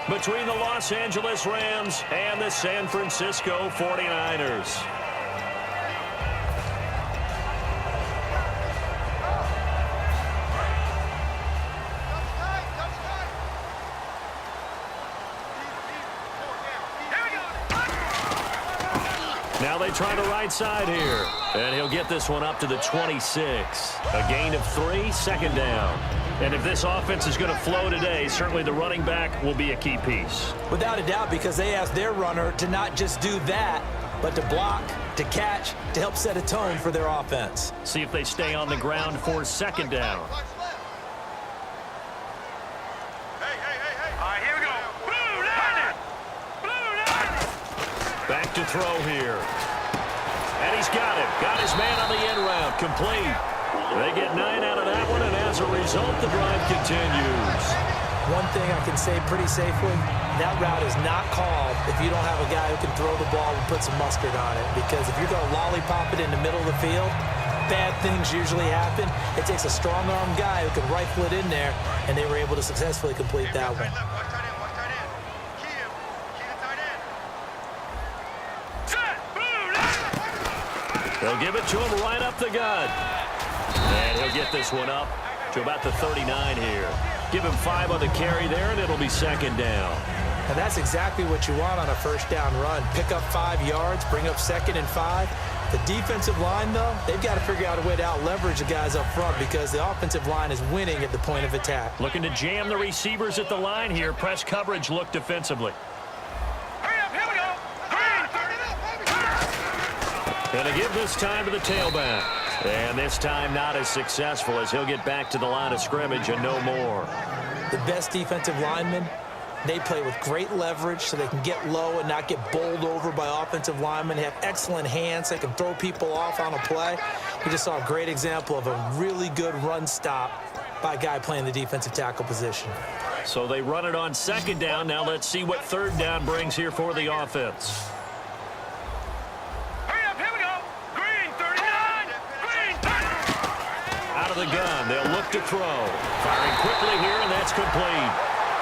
between the Los Angeles Rams and the San Francisco 49ers. Now they try the right side here. And he'll get this one up to the 26. A gain of 3, second down. And if this offense is going to flow today, certainly the running back will be a key piece. Without a doubt, because they asked their runner to not just do that, but to block, to catch, to help set a tone for their offense. See if they stay on the ground for second down. All right, here we go. Blue line. Blue line. Back to throw here. And he's got it. Got his man on the end route. Complete. They get 9 out of that one, and as a result, the drive continues. One thing I can say pretty safely, that route is not called if you don't have a guy who can throw the ball and put some mustard on it. Because if you're going to lollipop it in the middle of the field, bad things usually happen. It takes a strong-arm guy who can rifle it in there, and they were able to successfully complete that one. They'll give it to him right up the gut. And he'll get this one up to about the 39 here. Give him 5 on the carry there, and it'll be second down. And that's exactly what you want on a first down run. Pick up 5 yards, bring up 2nd and 5. The defensive line, though, they've got to figure out a way to out-leverage the guys up front because the offensive line is winning at the point of attack. Looking to jam the receivers at the line here. Press coverage look defensively. Hurry up, here we go. Going to give this time to the tailback. And this time not as successful as he'll get back to the line of scrimmage and no more. The best defensive linemen, they play with great leverage so they can get low and not get bowled over by offensive linemen. They have excellent hands. They can throw people off on a play. We just saw a great example of a really good run stop by a guy playing the defensive tackle position. So they run it on second down. Now let's see what third down brings here for the offense. The gun. They'll look to throw. Firing quickly here, and that's complete.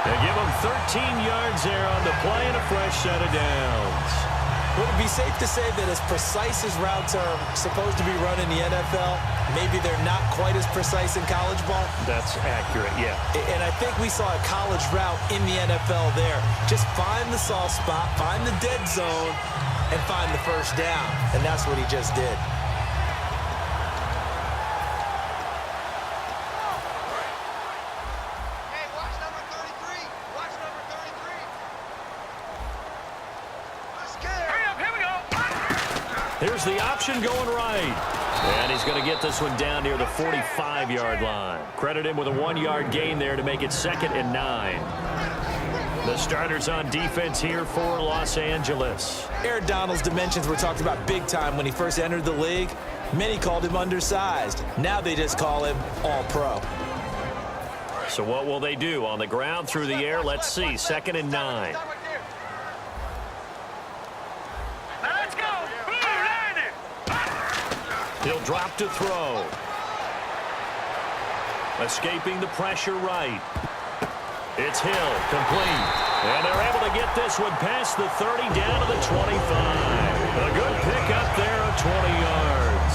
They give him 13 yards there on the play and a fresh set of downs. Would it be safe to say that as precise as routes are supposed to be run in the NFL, maybe they're not quite as precise in college ball? That's accurate, yeah. And I think we saw a college route in the NFL there. Just find the soft spot, find the dead zone, and find the first down. And that's what he just did. Here's the option going right. And he's going to get this one down near the 45-yard line. Credit him with a 1-yard gain there to make it 2nd and 9. The starters on defense here for Los Angeles. Aaron Donald's dimensions were talked about big time when he first entered the league. Many called him undersized. Now they just call him all-pro. So what will they do? On the ground, through the air, let's see. 2nd and 9. He'll drop to throw. Escaping the pressure right. It's Hill, complete. And they're able to get this one past the 30 down to the 25. A good pickup there of 20 yards.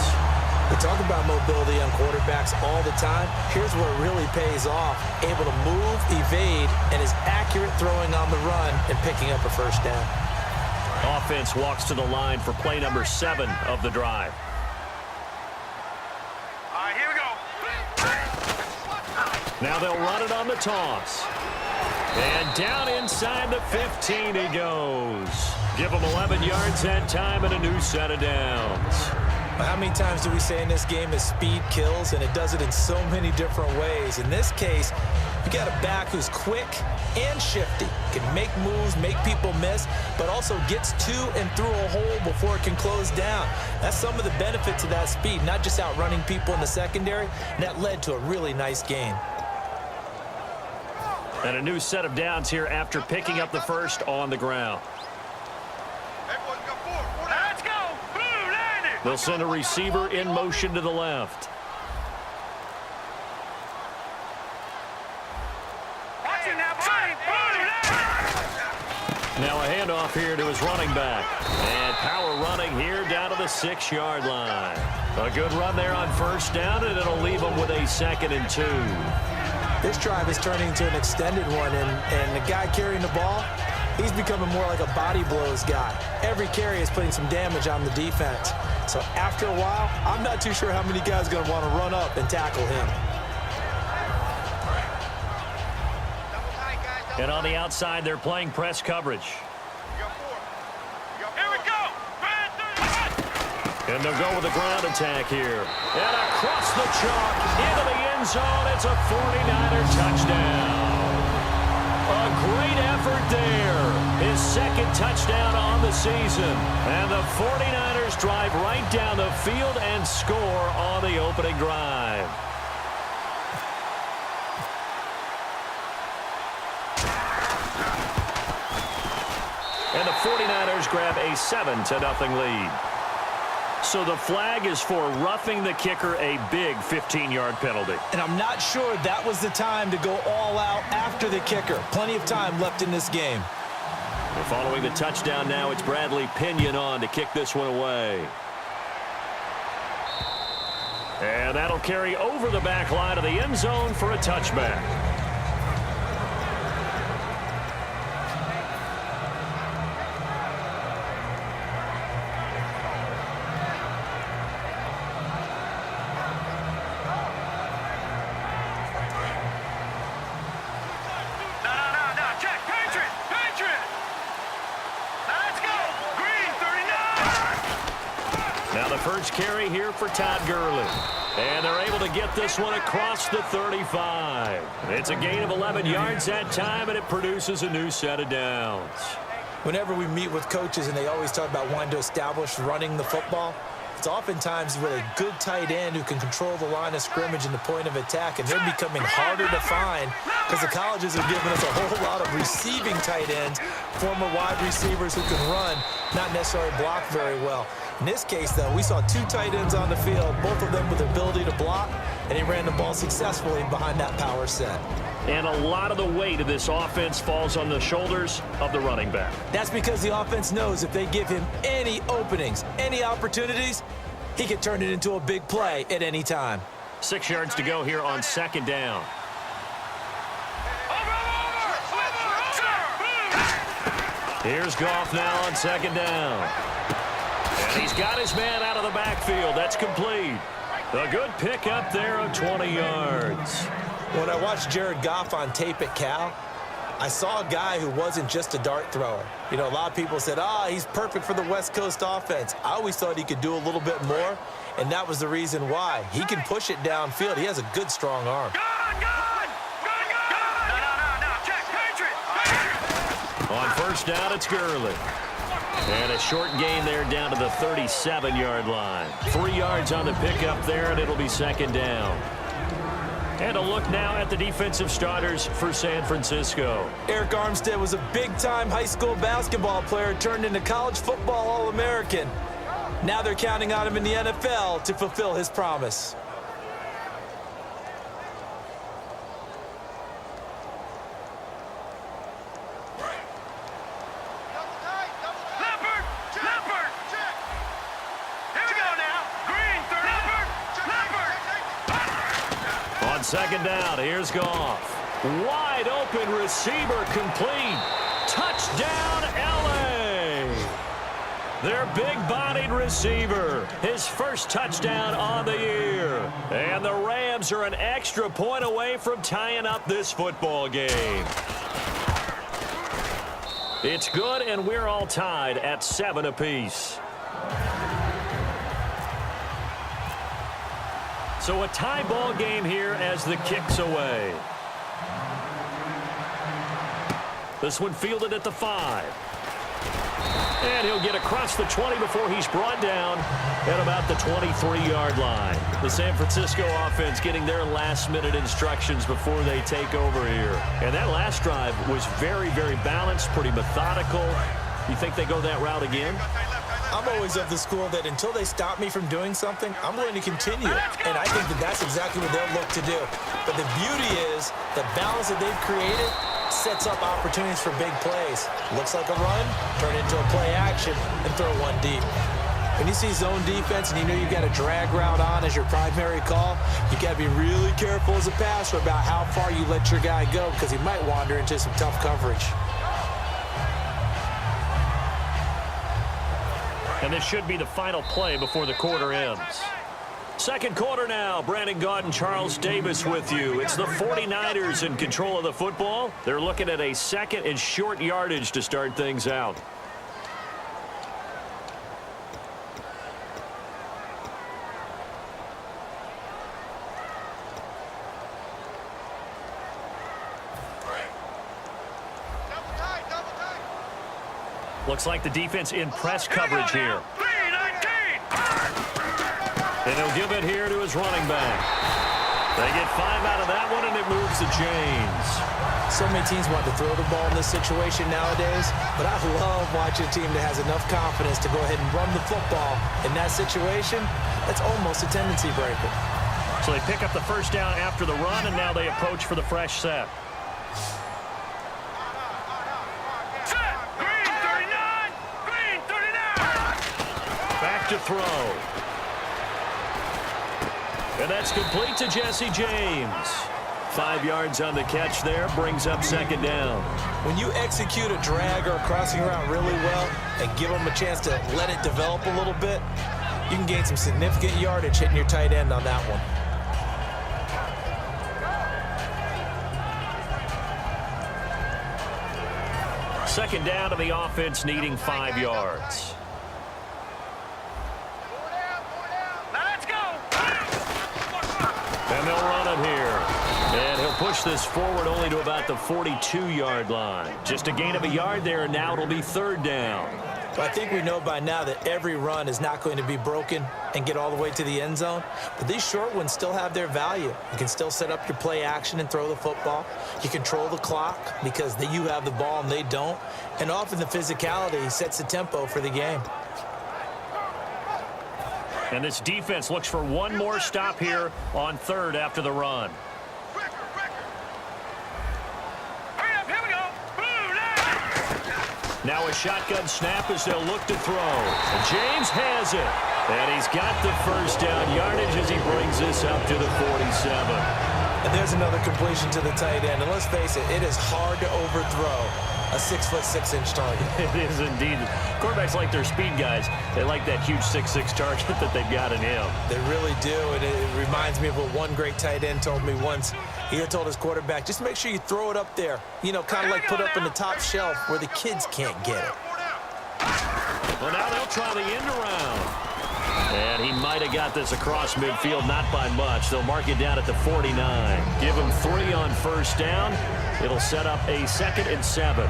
We talk about mobility on quarterbacks all the time. Here's where it really pays off. Able to move, evade, and is accurate throwing on the run and picking up a first down. Offense walks to the line for play number 7 of the drive. Now they'll run it on the toss. And down inside the 15 he goes. Give him 11 yards that time and a new set of downs. How many times do we say in this game is speed kills, and it does it in so many different ways. In this case, you got a back who's quick and shifty, can make moves, make people miss, but also gets to and through a hole before it can close down. That's some of the benefits of that speed, not just outrunning people in the secondary, and that led to a really nice gain. And a new set of downs here after picking up the first on the ground. Let's go. Blue line. They'll send a receiver in motion to the left. Watch it now, buddy. Blue line. Now a handoff here to his running back. And power running here down to the 6-yard line. A good run there on first down, and it'll leave him with a 2nd and 2. This drive is turning into an extended one, and the guy carrying the ball, he's becoming more like a body blows guy. Every carry is putting some damage on the defense. So after a while, I'm not too sure how many guys are going to want to run up and tackle him. And on the outside, they're playing press coverage. Here we go. And they'll go with the ground attack here. And across the chalk, into the end zone. It's a 49er touchdown. A great effort there. His 2nd touchdown on the season. And the 49ers drive right down the field and score on the opening drive. And the 49ers grab a 7-0 lead. So the flag is for roughing the kicker, a big 15-yard penalty. And I'm not sure that was the time to go all out after the kicker. Plenty of time left in this game. And following the touchdown now, it's Bradley Pinion on to kick this one away. And that'll carry over the back line of the end zone for a touchback. First carry here for Todd Gurley. And they're able to get this one across the 35. It's a gain of 11 yards that time, and it produces a new set of downs. Whenever we meet with coaches and they always talk about wanting to establish running the football, it's oftentimes with a good tight end who can control the line of scrimmage and the point of attack, and they're becoming harder to find because the colleges are giving us a whole lot of receiving tight ends, former wide receivers who can run, not necessarily block very well. In this case, though, we saw 2 tight ends on the field, both of them with the ability to block, and he ran the ball successfully behind that power set. And a lot of the weight of this offense falls on the shoulders of the running back. That's because the offense knows if they give him any openings, any opportunities, he can turn it into a big play at any time. 6 yards to go here on 2nd down. Here's Goff now on 2nd down. And he's got his man out of the backfield. That's complete. A good pickup there of 20 yards. When I watched Jared Goff on tape at Cal, I saw a guy who wasn't just a dart thrower. You know, a lot of people said, he's perfect for the West Coast offense. I always thought he could do a little bit more, and that was the reason why. He can push it downfield. He has a good, strong arm. On first down, it's Gurley. And a short gain there down to the 37-yard line. 3 yards on the pickup there, and it'll be 2nd down. And a look now at the defensive starters for San Francisco. Eric Armstead was a big-time high school basketball player turned into college football All-American. Now they're counting on him in the NFL to fulfill his promise. On 2nd down, here's Goff. Wide open receiver complete. Touchdown, LA. Their big-bodied receiver. His first touchdown on the year. And the Rams are an extra point away from tying up this football game. It's good, and we're all tied at 7 apiece. So a tie ball game here as the kick's away. This one fielded at the 5. And he'll get across the 20 before he's brought down at about the 23-yard line. The San Francisco offense getting their last-minute instructions before they take over here. And that last drive was very, very balanced, pretty methodical. You think they go that route again? I'm always of the school that until they stop me from doing something, I'm going to continue. And I think that that's exactly what they'll look to do. But the beauty is the balance that they've created sets up opportunities for big plays. Looks like a run, turn it into a play action, and throw one deep. When you see zone defense and you know you've got a drag route on as your primary call, you got to be really careful as a passer about how far you let your guy go because he might wander into some tough coverage. And this should be the final play before the quarter ends. Second quarter now. Brandon Gaudin and Charles Davis with you. It's the 49ers in control of the football. They're looking at a second and short yardage to start things out. Looks like the defense in press coverage here. And he'll give it here to his running back. They get 5 out of that one, and it moves the chains. So many teams want to throw the ball in this situation nowadays, but I love watching a team that has enough confidence to go ahead and run the football. In that situation, that's almost a tendency breaker. So they pick up the first down after the run, and now they approach for the fresh set. Back to throw. And that's complete to Jesse James. 5 yards on the catch there, brings up second down. When you execute a drag or a crossing route really well and give them a chance to let it develop a little bit, you can gain some significant yardage hitting your tight end on that one. Second down to the offense, needing 5 yards. And they'll run it here. And he'll push this forward only to about the 42-yard line. Just a gain of a yard there, and now it'll be third down. Well, I think we know by now that every run is not going to be broken and get all the way to the end zone. But these short ones still have their value. You can still set up your play action and throw the football. You control the clock because you have the ball and they don't. And often the physicality sets the tempo for the game. And this defense looks for one more stop here on third after the run. Now a shotgun snap as they'll look to throw. And James has it. And he's got the first down yardage as he brings this up to the 47. And there's another completion to the tight end. And let's face it, it is hard to overthrow a 6'6" target. It is indeed. Quarterbacks like their speed guys. They like that huge 6'6" target that they've got in him. They really do, and it reminds me of what one great tight end told me once. He had told his quarterback, just make sure you throw it up there. You know, kind of like put up in the top shelf where the kids can't get it. Well, now they'll try the end around. And he might have got this across midfield, not by much. They'll mark it down at the 49. Give him 3 on first down. It'll set up a 2nd and 7.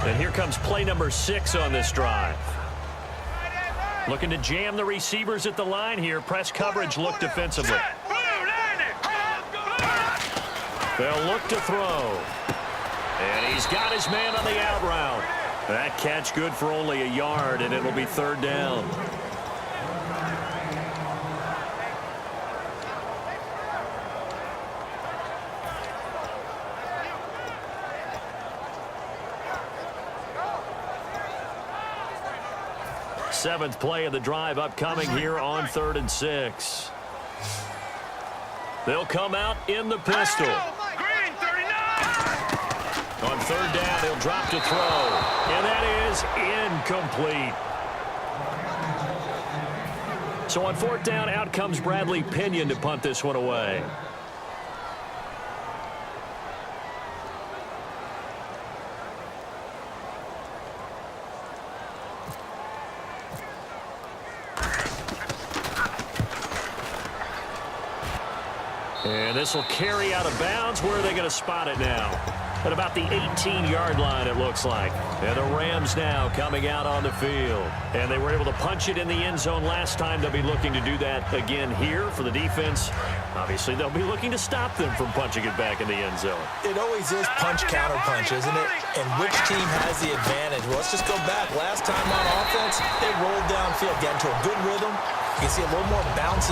And here comes play number 6 on this drive. Looking to jam the receivers at the line here. Press coverage, look defensively. They'll look to throw. And he's got his man on the out route. That catch good for only a yard, and it'll be third down. Seventh play of the drive upcoming here on 3rd and 6. They'll come out in the pistol. On third down, he'll drop to throw. And that is incomplete. So on 4th down, out comes Bradley Pinion to punt this one away. And this will carry out of bounds. Where are they going to spot it now? At about the 18-yard line, it looks like. And the Rams now coming out on the field. And they were able to punch it in the end zone last time. They'll be looking to do that again here for the defense. Obviously, they'll be looking to stop them from punching it back in the end zone. It always is punch-counter-punch, isn't it? And which team has the advantage? Well, let's just go back. Last time on offense, they rolled downfield, got into a good rhythm. You can see a little more bouncy.